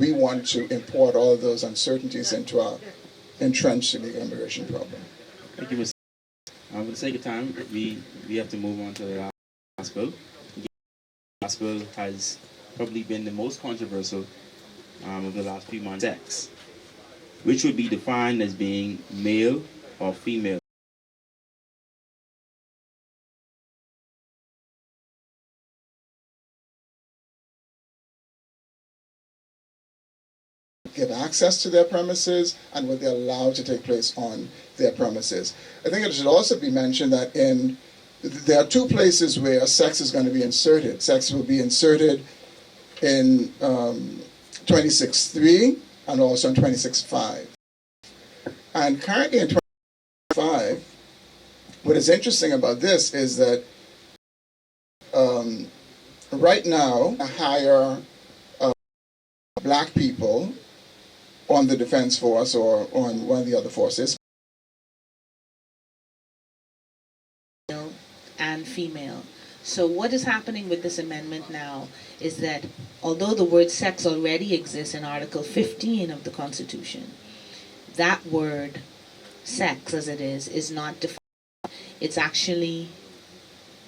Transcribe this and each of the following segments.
we want to import all of those uncertainties into our entrenched illegal immigration problem. Thank you, Mr. For the sake of time, we have to move on to the last bill. The last bill has probably been the most controversial of the last few months. Sex, which would be defined as being male or female. Get access to their premises and what they're allowed to take place on their premises. I think it should also be mentioned that there are two places where sex is going to be inserted. Sex will be inserted in 26.3 and also in 26.5. And currently in 26.5, what is interesting about this is that right now, hire black people on the defense force or on one of the other forces. And female. So what is happening with this amendment now is that although the word sex already exists in Article 15 of the Constitution, that word sex as it is not defined. It's actually,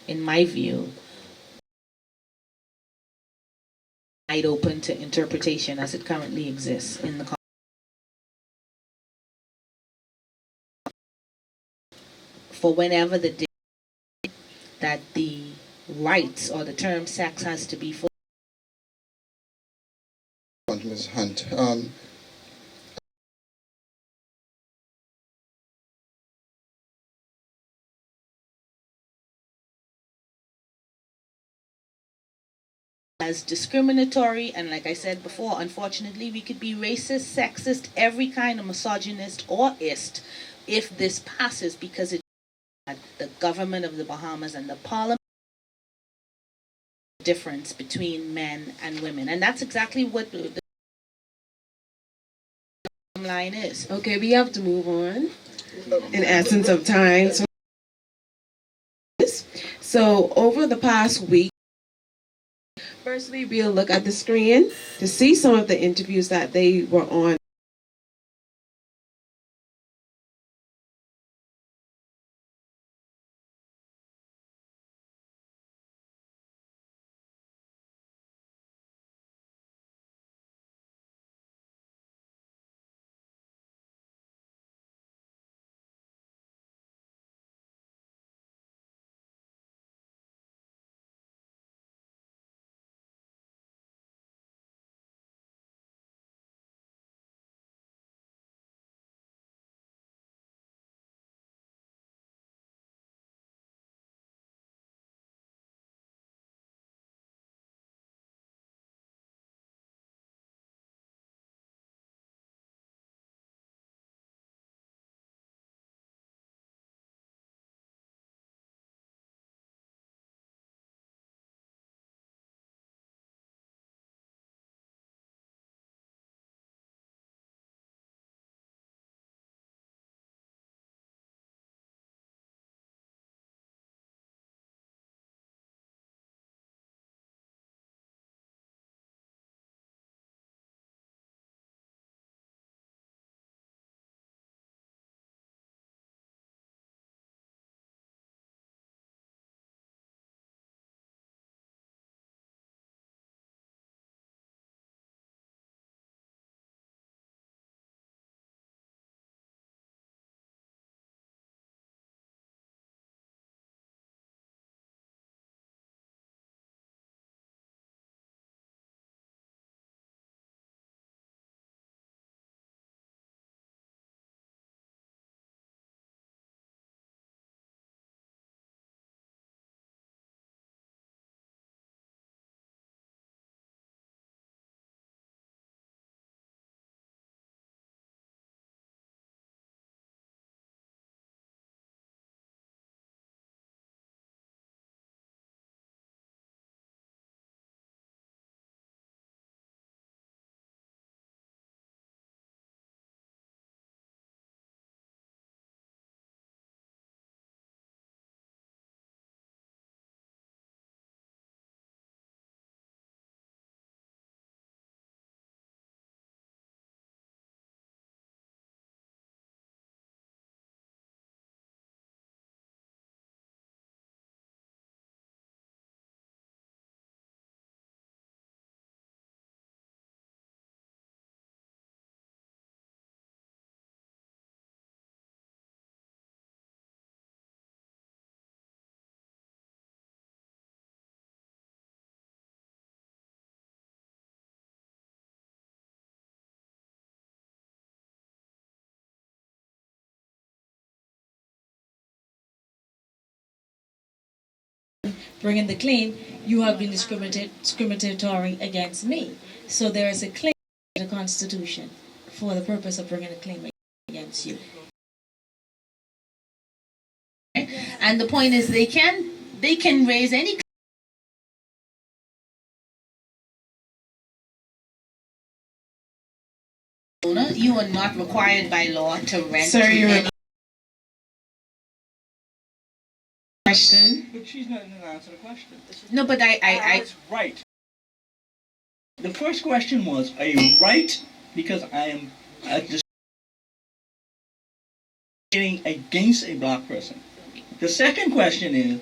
in my view, wide open to interpretation as it currently exists in the Constitution. For whenever the day that the rights or the term sex has to be for. Ms. Hunt, as discriminatory, and like I said before, unfortunately we could be racist, sexist, every kind of misogynist or ist if this passes, because it the government of the Bahamas and the parliament difference between men and women, and that's exactly what the line is. Okay, we have to move on in essence of time. So over the past week, firstly we'll look at the screen to see some of the interviews that they were on. bringing the claim, you have been discriminatory against me. So there is a claim in the Constitution for the purpose of bringing a claim against you. And the point is, they can raise any. You are not required by law to rent. Sir, to you're any question. But she's not going to answer the question. No, but I That's right. The first question was, are you right? Because I am discriminating against a black person. The second question is,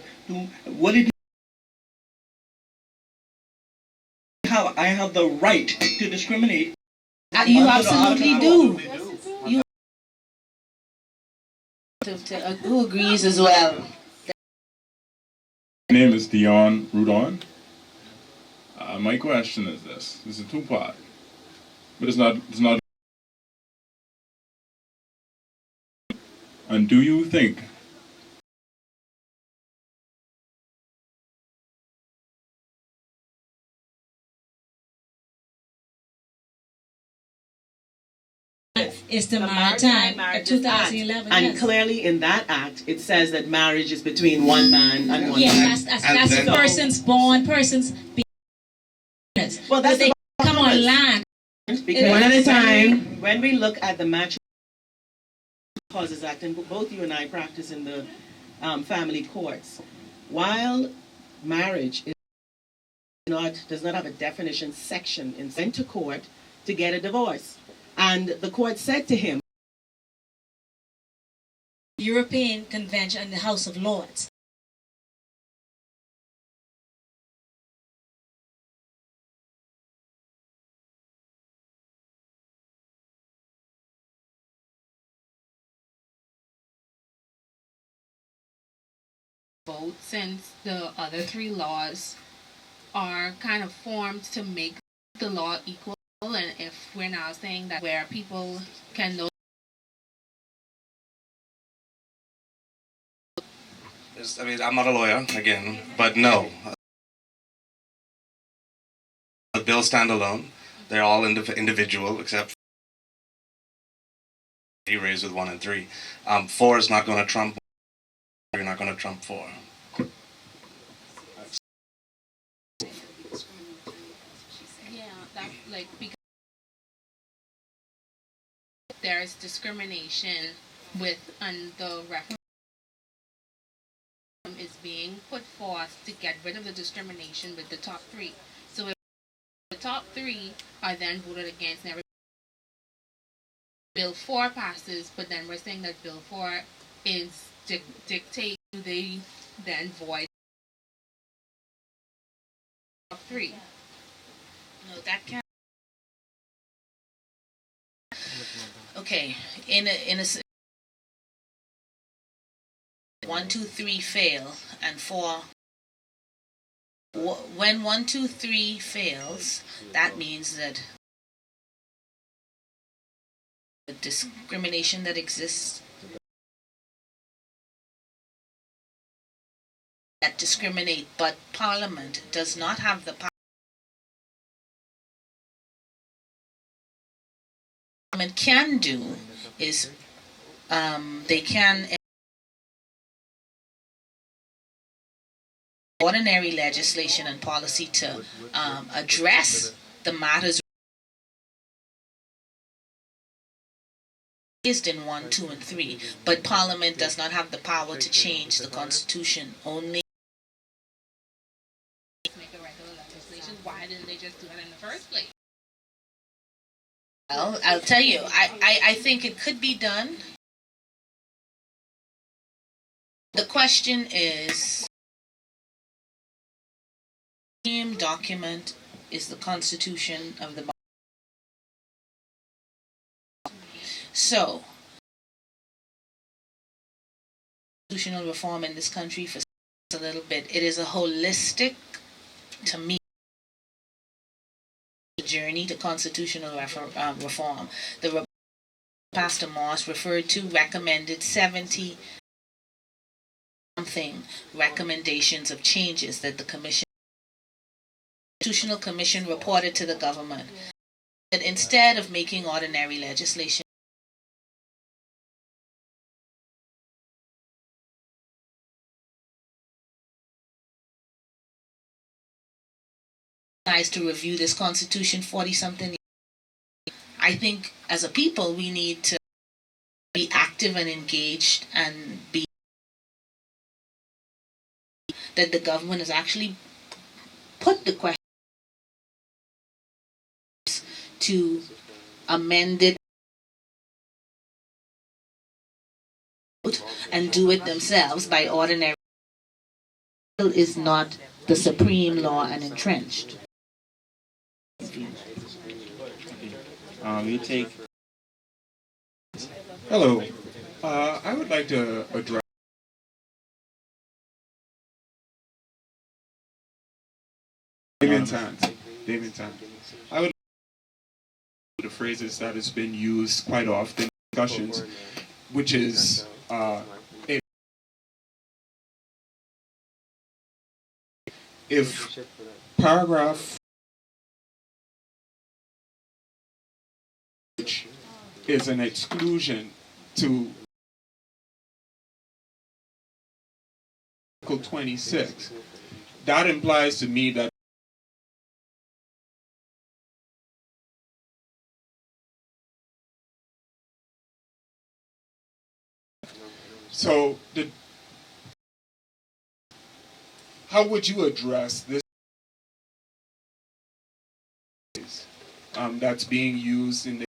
what did I have the right to discriminate? you under the absolutely article? do. You who agrees as well. My name is Dion Rudon. My question is this. This is a two-part. But it's not. And do you think It's the Maritime Marriage 2011. And yes. clearly in that act, it says that marriage is between one man and one Yeah, woman. that's then- persons born, persons being. Well, that's But they the come on land. Because One at a time. when we look at the Matrimonial Causes Act, and both you and I practice in the family courts, while marriage does not have a definition section in went to court to get a divorce. And the court said to him, European Convention and the House of Lords. Vote, since the other three laws are kind of formed to make the law equal, and if we're now saying that where people can know I mean, I'm not a lawyer, again, but no. The bills stand alone. They're all individual, except you raised with 1 and 3. 4 is not going to trump. You're not going to trump 4. yeah, that's like because there is discrimination with and the referendum is being put forth to get rid of the discrimination with the top 3. So if the top 3 are then voted against and Bill 4 passes, but then we're saying that Bill 4 is dictate, do they then void top 3? No, that can't. Okay, in a 1, 2, 3 fail, and 4. When 1, 2, 3 fails, that means that the discrimination that exists, that discriminate, but Parliament does not have the power. Parliament can do is they can ordinary legislation and policy to address the matters raised in 1, 2, and 3, but Parliament does not have the power to change the Constitution. Only Make a regular legislation. Why didn't they just do it in the first place? well, I'll tell you, I think it could be done. The question is, the document is the Constitution of the. So, constitutional reform in this country for a little bit, it is a holistic, to me, journey to constitutional reform. The Pastor Moss referred to recommended 70 something, recommendations of changes that the Constitutional Commission reported to the government, that instead of making ordinary legislation, to review this Constitution 40-something. I think as a people we need to be active and engaged and be that the government has actually put the question to amend it and do it themselves by ordinary is not the supreme law and entrenched. You take. Hello. I would like to address Damien Tan. I would like the phrases that has been used quite often in discussions, which is if paragraph is an exclusion to Article 26, that implies to me that how would you address this that's being used in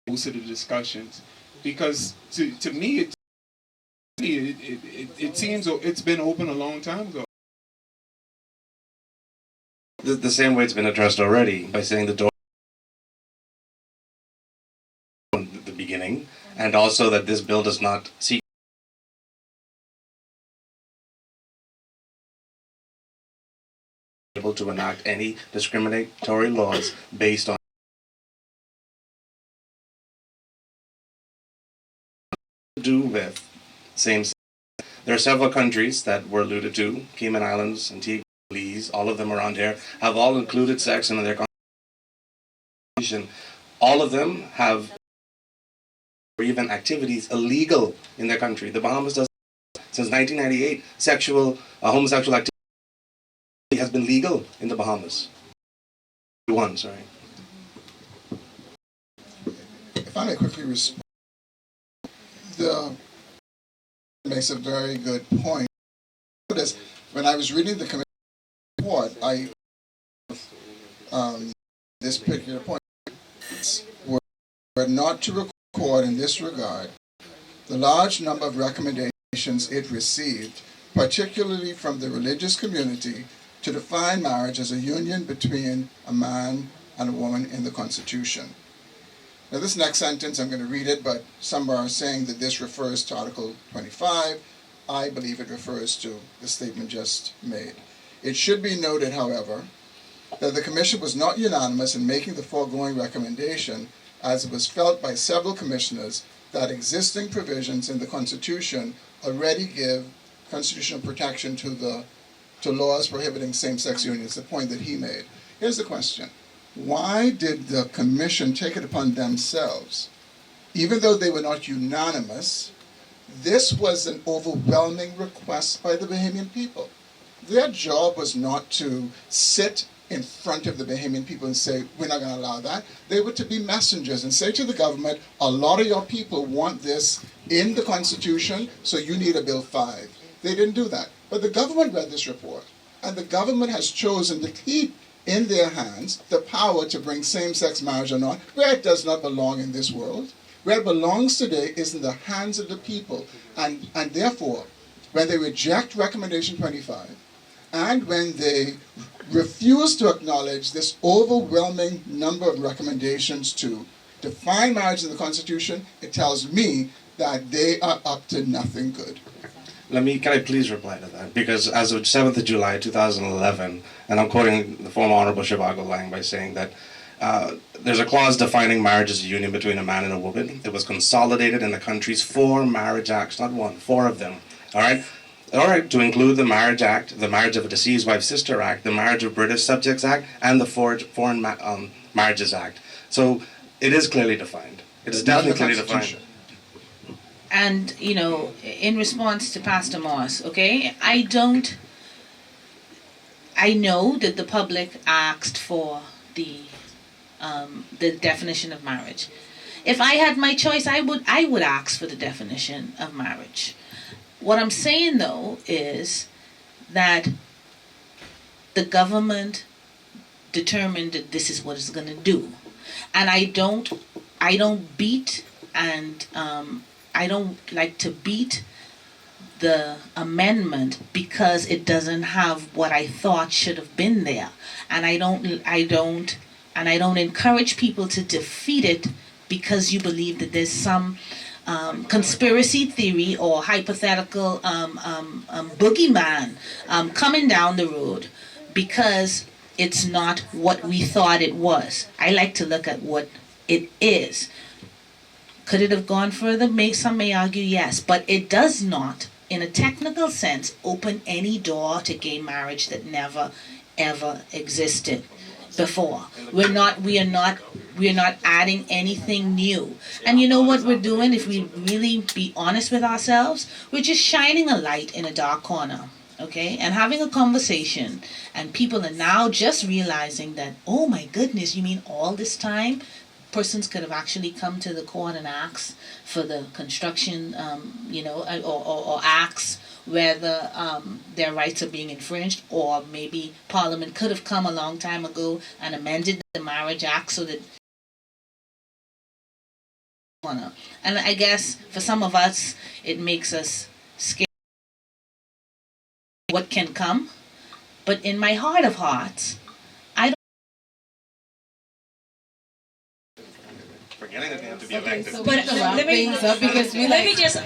most of the discussions? Because to me, it seems it's been open a long time ago. The same way it's been addressed already, by saying the door at the beginning, and also that this bill does not seek able to enact any discriminatory laws based on do with same sex. There are several countries that were alluded to, Cayman Islands, Antigua, Belize, all of them around here, have all included sex in their constitution. All of them have or even activities illegal in their country. The Bahamas does. Since 1998, homosexual activity has been legal in the Bahamas. Sorry. If I may quickly respond, the makes a very good point. When I was reading the commission report, this particular point were not to record in this regard the large number of recommendations it received, particularly from the religious community, to define marriage as a union between a man and a woman in the Constitution. Now this next sentence, I'm going to read it, but some are saying that this refers to Article 25. I believe it refers to the statement just made. It should be noted, however, that the Commission was not unanimous in making the foregoing recommendation, as it was felt by several commissioners that existing provisions in the Constitution already give constitutional protection to laws prohibiting same-sex unions, the point that he made. Here's the question. Why did the Commission take it upon themselves, even though they were not unanimous? This was an overwhelming request by the Bahamian people. Their job was not to sit in front of the Bahamian people and say, we're not going to allow that. They were to be messengers and say to the government, a lot of your people want this in the Constitution, so you need a Bill 5. They didn't do that. But the government read this report, and the government has chosen to keep in their hands the power to bring same-sex marriage or not, where it does not belong in this world. Where it belongs today is in the hands of the people. And therefore, when they reject Recommendation 25, and when they refuse to acknowledge this overwhelming number of recommendations to define marriage in the Constitution, it tells me that they are up to nothing good. Can I please reply to that? Because as of 7th of July 2011, and I'm quoting the former Honorable Zhivago Lang by saying that there's a clause defining marriage as a union between a man and a woman. It was consolidated in the country's 4 marriage acts, not one, 4 of them. All right? All right, to include the Marriage Act, the Marriage of a Deceased Wife Sister Act, the Marriage of British Subjects Act, and the Foreign Marriages Act. So it is clearly defined. It is definitely clearly defined. And, you know, in response to Pastor Moss, okay, I know that the public asked for the definition of marriage. If I had my choice, I would ask for the definition of marriage. What I'm saying though is that the government determined that this is what it's going to do, and I don't beat and I don't like to beat the amendment because it doesn't have what I thought should have been there, and I don't encourage people to defeat it because you believe that there's some conspiracy theory or hypothetical boogeyman coming down the road because it's not what we thought it was. I like to look at what it is. Could it have gone further? Some may argue yes, but it does not, in a technical sense, open any door to gay marriage that never ever existed before. We are not adding anything new. And you know what we're doing, if we really be honest with ourselves, we're just shining a light in a dark corner, okay? And having a conversation, and people are now just realizing that, oh my goodness, you mean all this time persons could have actually come to the court and asked for the construction, or asked whether their rights are being infringed, or maybe Parliament could have come a long time ago and amended the Marriage Act so that. And I guess for some of us, it makes us scared what can come. But in my heart of hearts, Forgetting that they have to be elected. But let me just.